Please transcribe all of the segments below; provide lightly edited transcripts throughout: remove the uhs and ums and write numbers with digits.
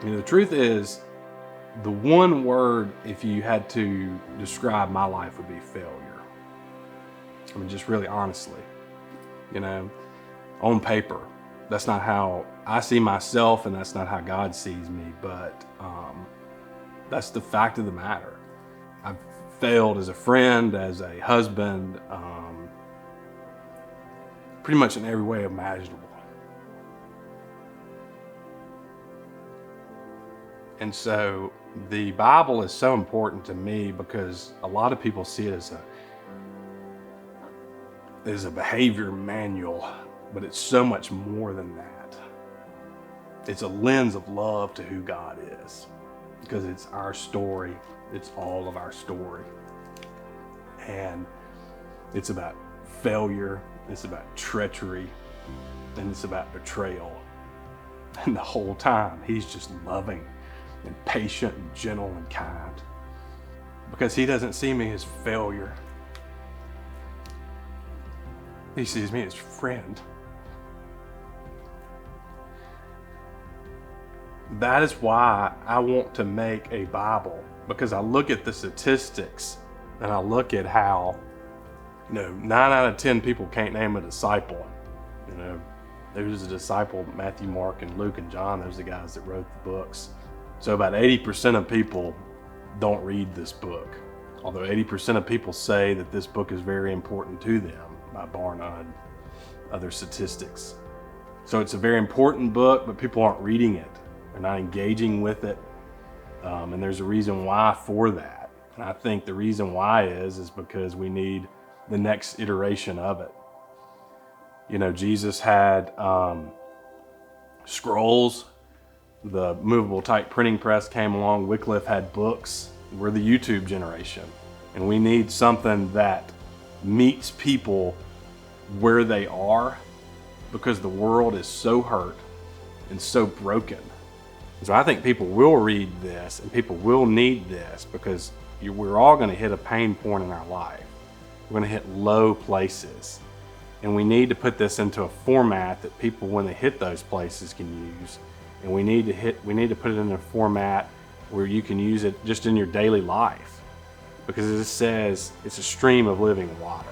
The truth is, the one word, if you had to describe my life, would be failure. I mean, just really honestly, on paper, that's not how I see myself, and that's not how God sees me, but that's the fact of the matter. I've failed as a friend, as a husband, pretty much in every way imaginable. And so the Bible is so important to me because a lot of people see it as a behavior manual, but it's so much more than that. It's a lens of love to who God is, because it's our story. It's all of our story. And it's about failure, it's about treachery, and it's about betrayal. And the whole time, he's just loving and patient and gentle and kind, because he doesn't see me as failure. He sees me as friend. That is why I want to make a Bible, because I look at the statistics and I look at how, 9 out of 10 people can't name a disciple. There's a disciple, Matthew, Mark, and Luke, and John. Those are the guys that wrote the books. So about 80% of people don't read this book, although 80% of people say that this book is very important to them by Barna and other statistics. So it's a very important book, but people aren't reading it. They're not engaging with it. And there's a reason why for that. And I think the reason why is because we need the next iteration of it. Jesus had scrolls. The movable type printing press came along. Wycliffe had books. We're the YouTube generation. And we need something that meets people where they are, because the world is so hurt and so broken. So I think people will read this, and people will need this, because we're all going to hit a pain point in our life. We're going to hit low places. And we need to put this into a format that people, when they hit those places, can use. And we need to put it in a format where you can use it just in your daily life, because it says it's a stream of living water.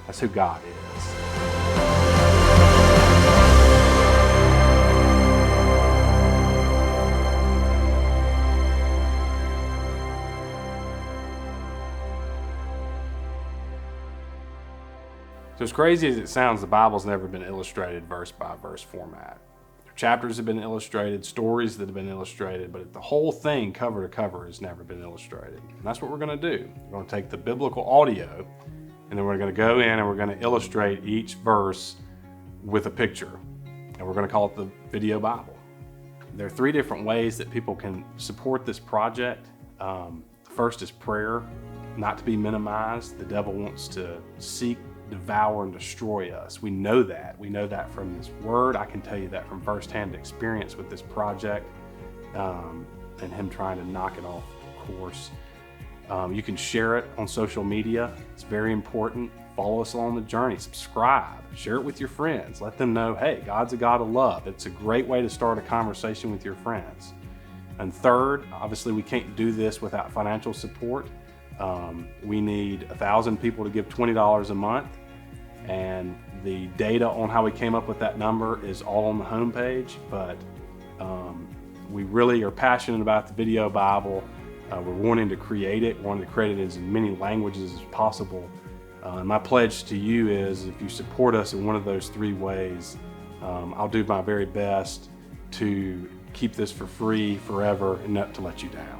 That's who God is. So as crazy as it sounds, the Bible's never been illustrated verse by verse format. Chapters have been illustrated, stories that have been illustrated, but the whole thing cover to cover has never been illustrated. And that's what we're going to do. We're going to take the biblical audio, and then we're going to go in and we're going to illustrate each verse with a picture. And we're going to call it the Video Bible. There are 3 different ways that people can support this project. First is prayer, not to be minimized. The devil wants to seek, devour, and destroy us. We know that. We know that from this word. I can tell you that from firsthand experience with this project, and him trying to knock it off course. You can share it on social media. It's very important. Follow us along the journey. Subscribe. Share it with your friends. Let them know, hey, God's a God of love. It's a great way to start a conversation with your friends. And third, obviously we can't do this without financial support. We need 1,000 people to give $20 a month, and the data on how we came up with that number is all on the homepage. But we really are passionate about the Video Bible. We're wanting to create it. We're wanting to create it in as many languages as possible. And my pledge to you is, if you support us in one of those 3 ways, I'll do my very best to keep this for free forever and not to let you down.